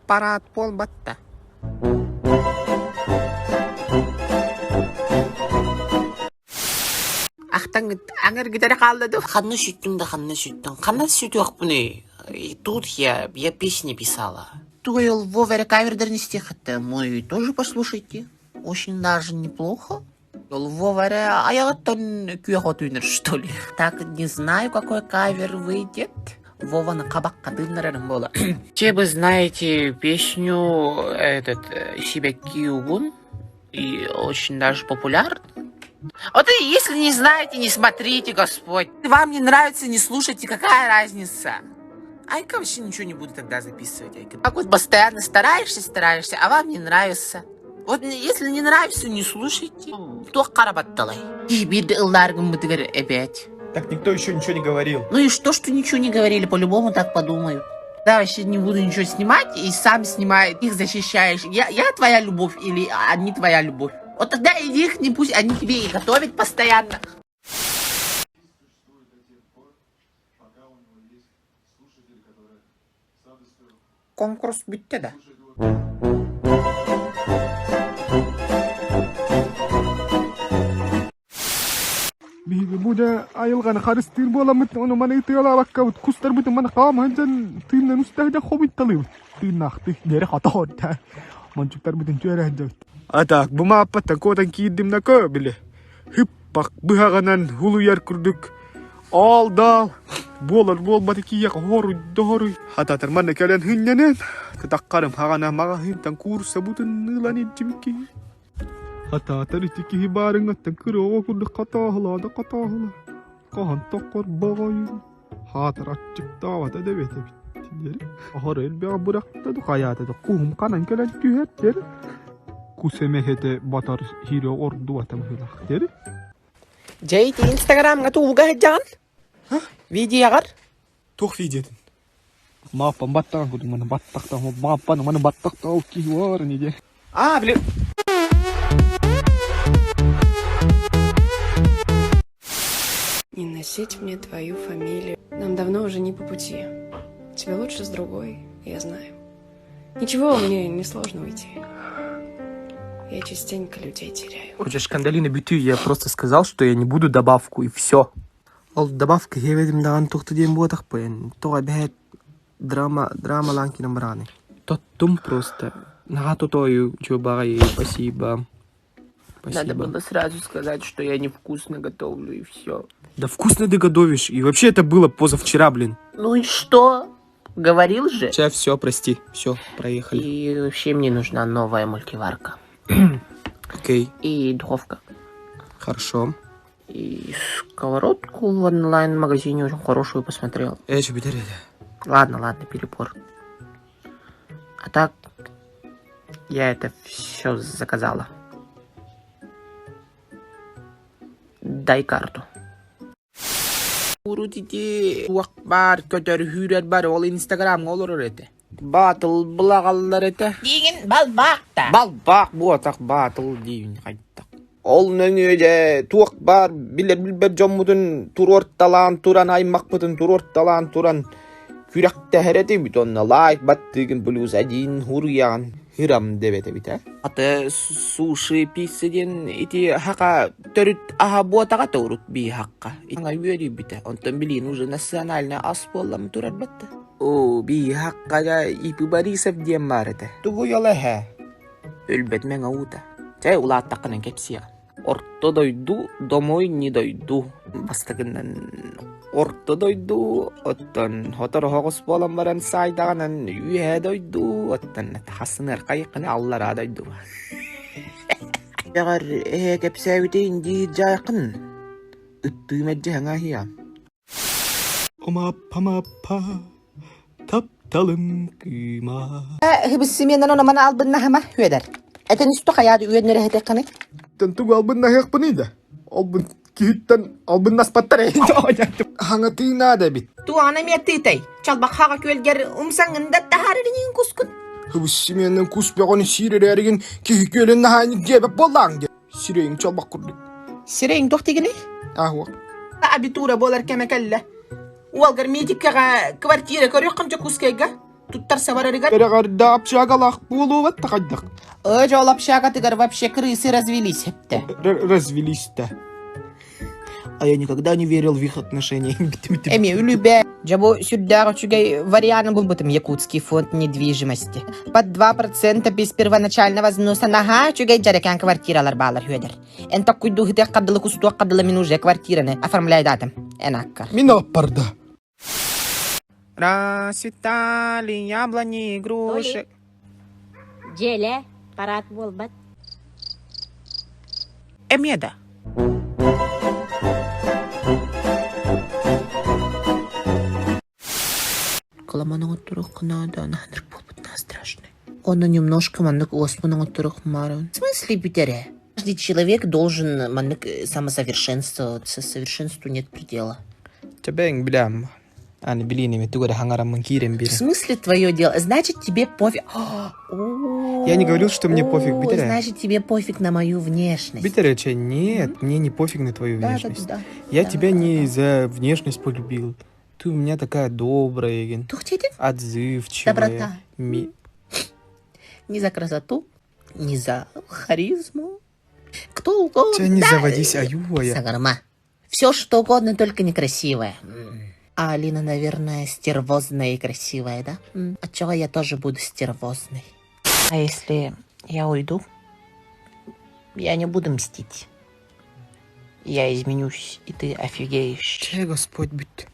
Парад полбатта. Ахтан аңар гитара қалды. Ханны шүттің да ханны шүттің. Қанна шүтті оқ бұны. Тут я песни писала. Туэл Вовера кавердерный стих это мой тоже послушайте. Очень даже неплохо. Вовера, а я вот он кюхотунер, что ли. Так не знаю, какой кавер выйдет. Вова на кабак кадыннарым было. Че вы знаете песню Сибяки Угун? И очень даже популярна. Вот и если не знаете, не смотрите, Господь. Вам не нравится, не слушайте, какая разница? Айка вообще ничего не буду тогда записывать. Айка. Так вот постоянно стараешься, а вам не нравится. Вот если не нравится, не слушайте. То карабатталай. И биды ылларгым бытыгар опять. Так никто еще ничего не говорил. Ну и что ничего не говорили, по-любому так подумают. Да, вообще не буду ничего снимать, и сам снимаю, их защищаешь. Я твоя любовь или они твоя любовь? Вот тогда иди их, не пусть они тебе и готовят постоянно. Конкурс бітті да. Буда айылган харыстыр боламыт, оны мана итыла баккабыт, кустар бит мана каманжан тыйнан устахда хобит талып. Тыйнахты дери хатаотта. Манчуктар битен чөөрәнҗәт. Атак, бума аппаттан котан кийдимна кө биле. Хиппак быһаганан хулуяр күрдүк. Алдал. Болбаты кия хору дору. Хататар манна калан хинненен. Тактаккарым хагана мага хинтан курса бутын нылан ичимки. Хататар итики хибарын аттан кыроо курды катахла. Кахан токкор багайын. Хатар ачык тавата дебете бит. Ahar elbia bıraktı hayata da kuhum kanan gelen tühetler. Kusemehete batar hiro ordu atamhılakter. Jayt Instagram'a tuğga heccan? Ha? Videolar? Tuğ videodun. Maappan battaan kudun mana battakta maappan mana battakta okki var ne de. Блин. Не носить мне твою фамилию. Нам давно уже не по пути. Тебе лучше с другой, я знаю. Ничего, мне не сложно уйти. Я частенько людей теряю. Хочешь, Кандалина биту, я просто сказал, что я не буду добавку, и все. Ол добавка, я ведем даган тухты дем ботах пен. То обед драма ланки намраны. Тоттум просто. Нагату тою, чубай, спасибо. Надо было сразу сказать, что я невкусно готовлю, и все. Да вкусно ты готовишь. И вообще это было позавчера, блин. Ну и что? Говорил же. Сейчас все, прости. Все, проехали. И вообще мне нужна новая мультиварка. Окей. И духовка. Хорошо. И сковородку в онлайн-магазине очень хорошую посмотрел. Ладно, перебор. А так, я это все заказала. Дай карту. Урутите уак бар көтөр хүрет бар ол Инстаграм олор эте. Батыл булагаллар эте. Деген балбакта. Балбак бу атак батыл дейин кайттак. Ол нөңөдө туак бар билбер жоммудун турорталан туран аймакпытын турорталан туран күрәктә хәрети бит онна лайк баттыгын блюз один хурян хирам дебете бит. Аты суши пиццеден ити хака төрүт аха ботага турут би хакка. Аңа бери бит. Онтон билин уже национальный ас боллам турат батты. О, би хакка да ипи Борисов дем барыты. Тугу яла ха. Өлбет мен аута. Жай улат такканын кепсия. Орто дойду, домой не дойду. Бастыгынан орто дойду, оттон хотор хогус болан баран сайдагынан үйе дойду, оттон хасыныр кайыкыны аллара дойду. Ягар кепсәвите инди жайкын. Ыттыймәдде хаңа хия. Омаппа тапталым кыйма. Хыбысыменен оны мана албынна хама хүедер. Этен үстө каяды үйөннөрө хетекканы. Тентуг албынна хекпанида. Албын киттен албын наспаттар. Хаңатыйна да бит. Туана метытай. Чалбак хага көлгер умсаңында тахарырын кускун. Хыбысыменен куспяганы сирер эрген кикөлен нахани гебеп боллаңды. Süreyim çalmak kurdu. Sireyin toxtigini? Ahwa. Abitura bolar keme kalla. Walgar miti kaga kvartira kari qamja kuskega. Tuttar savararigar. Перегар да общагалах булу вот такаддак. Öyle olap şakatыгар вообще крысы развелись хепте. Развелись-то. А я никогда не верил в их отношения. Эми үлүбе. Жабу сюддагы чугай варианы был бытым Якутский фонд недвижимости. Под 2% без первоначального взноса нага чугай жарекан квартиралар балар хүйдер. Энта куйду хите каддылы кустуа каддылы мен уже квартираны оформляй датым. Энаккар. Мина парда. Расцветали яблони и груши. Желе, парад болбат. Эмеда. Коломаның оттурық надо, нахныр болбытна страшный. Он немножко маннык оспаның оттурық марын. В смысле, Питере? Каждый человек должен маннык самосовершенствоваться. Совершенству нет предела. Тебя билям. А не билини, мы туго хангарам манкирем В бир. смысле твое дело? Значит, тебе пофиг... Я не говорил, что мне пофиг, Питере. Значит, тебе пофиг на мою внешность. Питере, нет, мне не пофиг на твою внешность. Да. Я тебя не за внешность полюбил. Ты у меня такая добрая, Ген. Тухтите? Отзывчивая. Доброта. Не за красоту, не за харизму. Кто угодно. Тебя не заводись, аюая. Сагарма. Все что угодно, только некрасивое. А Алина, наверное, стервозная и красивая, да? Отчего я тоже буду стервозной. А если я уйду, я не буду мстить. Я изменюсь, и ты офигеешь. Чей Господь быть.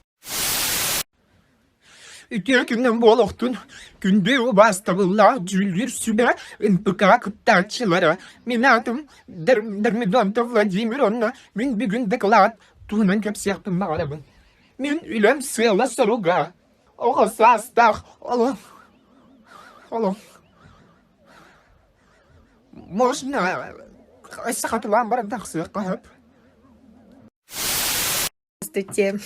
Итекинен болохтун. Күнде бастабыла жүлдер сүбе. Инпыка кыттачылары. Мен атым Дермидонтов Владимировна. Мен бүгін доклад. Туынан көп сияқтым мағалабын. Мен үйлем сыйла соруга. Оғысы астақ. Олым. Можно сақатылан барадақ сыйқап. Здравствуйте,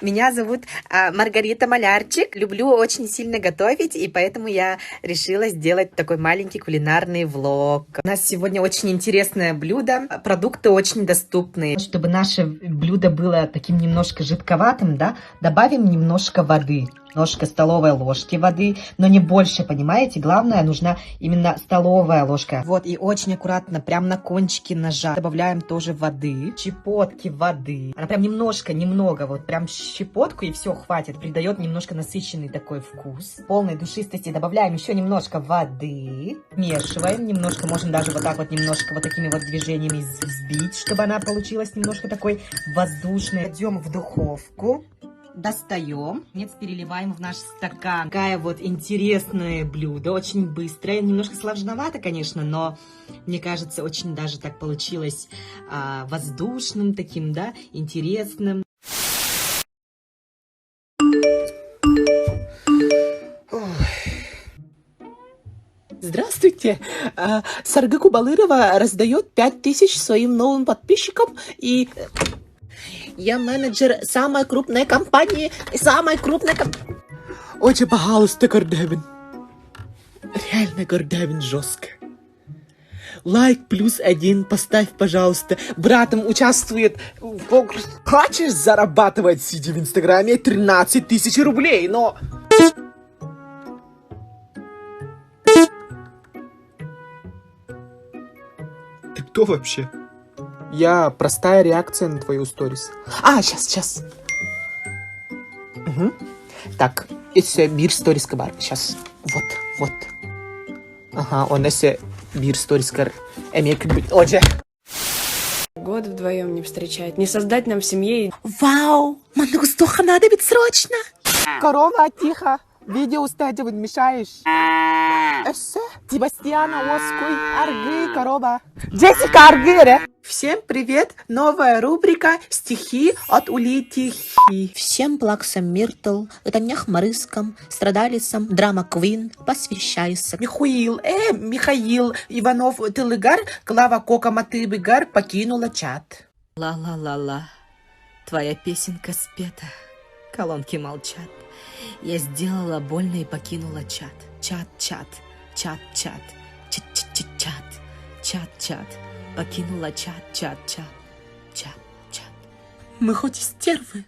меня зовут Маргарита Малярчик. Люблю очень сильно готовить, и поэтому я решила сделать такой маленький кулинарный влог. У нас сегодня очень интересное блюдо, продукты очень доступные. Чтобы наше блюдо было таким немножко жидковатым, да, добавим немножко воды. Немножко столовой ложки воды, но не больше, понимаете? Главное, нужна именно столовая ложка. Вот, и очень аккуратно, прям на кончике ножа добавляем тоже воды, щепотки воды. Она прям немного, вот прям щепотку, и все, хватит. Придает немножко насыщенный такой вкус. Полной душистости добавляем еще немножко воды, смешиваем немножко, можно даже вот так вот немножко вот такими вот движениями взбить, чтобы она получилась немножко такой воздушной. Идем в духовку. Достаем, нет, переливаем в наш стакан. Такая вот интересное блюдо, очень быстрое, немножко сложновато, конечно, но мне кажется, очень даже так получилось воздушным таким, да, интересным. Здравствуйте. Сарга Кубалырова раздает 5000 своим новым подписчикам, и я менеджер самой крупной компании. Очень, пожалуйста, Гордевин. Реально Гордевин жестко. Лайк +1 поставь, пожалуйста. Братом участвует в конкурсе. Хочешь зарабатывать, сидя в Инстаграме, 13 000 рублей, но... Ты кто вообще? Я простая реакция на твою сторис. Сейчас. Угу. Так, это бир сторис кабар. Сейчас. Вот. Ага, он это бир сторис кар. Отже. Год вдвоем не встречать, не создать нам в семье. Вау, мандагустоха надо быть срочно. Корова, тихо. Видео стадио мешаешь. Себастьяна, Оскуй, Аргы, корова. Джессика Аргыре. Всем привет. Новая рубрика «Стихи от Улитихи». Всем плаксам Миртл, Танях Марыскам, Страдалисам, Драма Квин, посвящайся. Михаил Иванов Тылыгар, Клава Кока Матыбыгар покинула чат. Ла-ла-ла-ла, твоя песенка спета, колонки молчат. Я сделала больно и покинула чат. Чат. покинула чат. Мы хоть и стервы,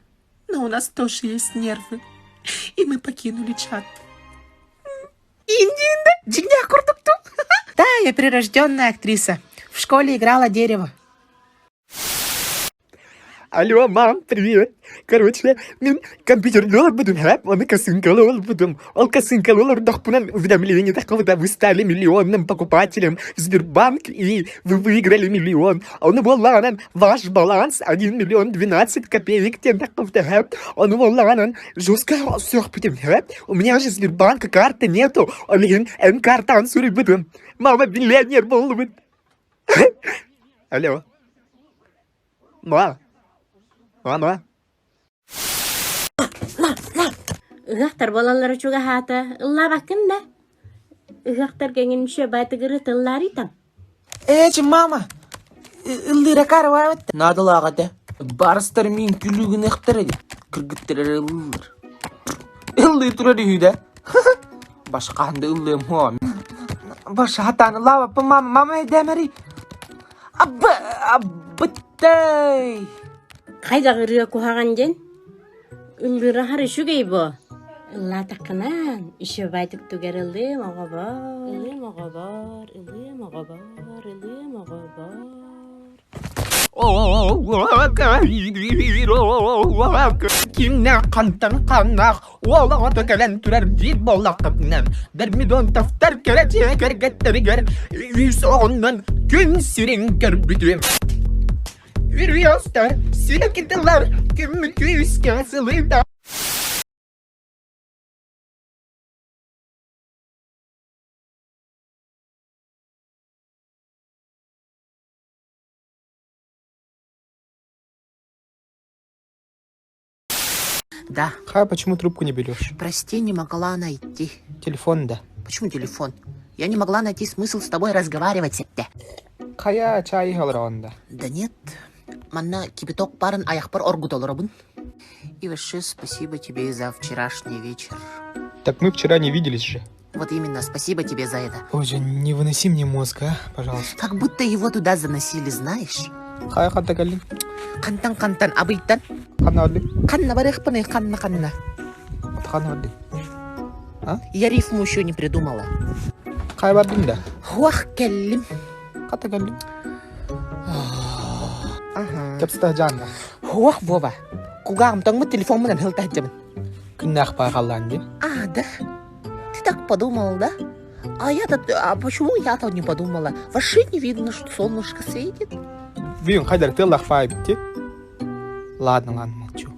но у нас тоже есть нервы. И мы покинули чат. Да, я прирожденная актриса. В школе играла дерево. Алло, мам, привет. Короче, мен компьютер буду граб, он косынкалол будем. Он косынкалол дохпунан уведомление такого-то вы стали миллионным покупателем в Сбербанк и вы выиграли миллион. А он волланан, ваш баланс 1 миллион 12 копеек. Тем такого-то граб. Он волланан, жестко все будем граб. У меня же Сбербанка карты нету. Он карта ансури будем. Мама миллионер был бы. Алло. Мама. Ыгақтар балалары чуга хата. Ылла бакында. Ыгақтар кеңін шөбайты гыры тыллар итам. Мама, ыллыра карвават. Надо лагате. Барыстар мен күлігін эқтіреді. Кіргіттірер ыллыр. Ыллы тұрады үйді. Башқанды ыллым хом. Баша хатаны лава, мама едемери. Аббыттай. Қайда ғырыға кухаған ден? Ыллыра хары шүгей бо. Ылла тақынан. Шөбайтып түгер ыллым оға бар. Ыллым оға бар. Kimne kantan kanak Ola tökelen türer bir bollak kapinem Dermidon taftar kerece kergetleri ger Yüz ondan gün sürin görbüdüm Virüyostar süreketler Gümük yüz kasılıyda Да, Хай, почему трубку не берешь? прости, не могла найти. Телефон да. Почему телефон? Я не могла найти смысл с тобой разговаривать. Кая чай халронда. Да нет, манна кипяток парен аяхпар оргутолорабын. И вообще спасибо тебе за вчерашний вечер. Так мы вчера не виделись же. Вот именно, спасибо тебе за это. Ой, Жень, не выноси мне мозг, а, пожалуйста. Как будто его туда заносили, знаешь? Хай, хата галин. Кантан, абыйтан. Хана оди. Канна барыхпаны, канна. Хана оди. Я рифму еще не придумала. Хай бардин да. Хуах келлим. Хата галин. Ага. Кепста жанна. Хуах Вова. Кугам тong мы телефон мы нахил тахджам. Кыннах па халланди. А, да? Ты так подумал, да? А почему я-то не подумала? Вообще не видно, что солнышко светит. Вин, хайдар ты лах фай бити. Ладно, молчу.